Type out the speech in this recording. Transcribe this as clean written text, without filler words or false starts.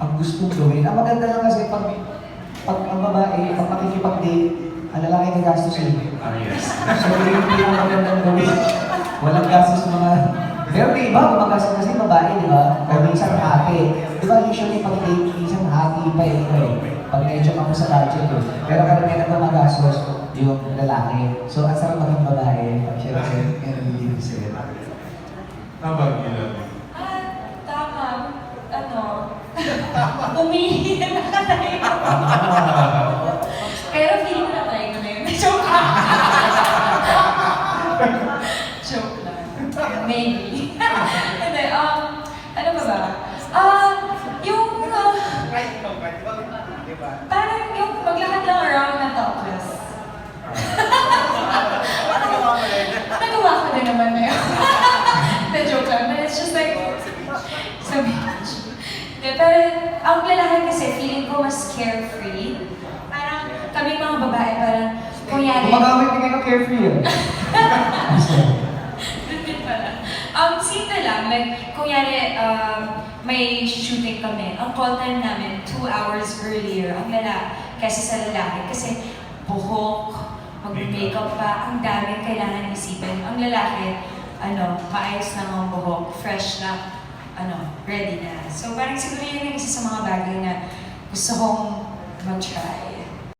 ang gustong gawin. Ang maganda lang kasi pag ang babae, pag makikipag-date, ang lalaki gagastos eh. Yes. So, hindi ang magandang gawin. Walang gastos mga... Pero may iba, gumagastos kasi babae, di ba? O minsan ate. Di ba usually pag date, minsan ate pa pag medyo ako sa budget eh. Pero karamihan na gumagastos yung lalaki. So, ang sarap maging babae. Pag siya kasi, hindi sila. Tama, gila. Tama. Umihi na tayo. Pero feeling na tayo ko na yun. Joke lang. Joke lang. Maybe. Hindi, ano ba ba? Yung, parang yung maglakad lang around na topless. Nagawa ko din naman na yun. The joke lang. But it's just like, sa beach. Pero ang lalaki kasi, feeling ko mas carefree. Parang kami mga babae, parang kunyari... Gumagamit din kayo carefree yun. Dun pala. Simple lang, like, kunyari, may shooting kami. Ang call time namin, 2 hours earlier, ang kaysa sa lalaki. Kasi buhok, mag-makeup pa, ang daming kailangan isipin. Ang lalaki, maayos na ang buhok, fresh na, ready na. So parang siguro yun yung isa sa mga bagay na gusto kong mag-try.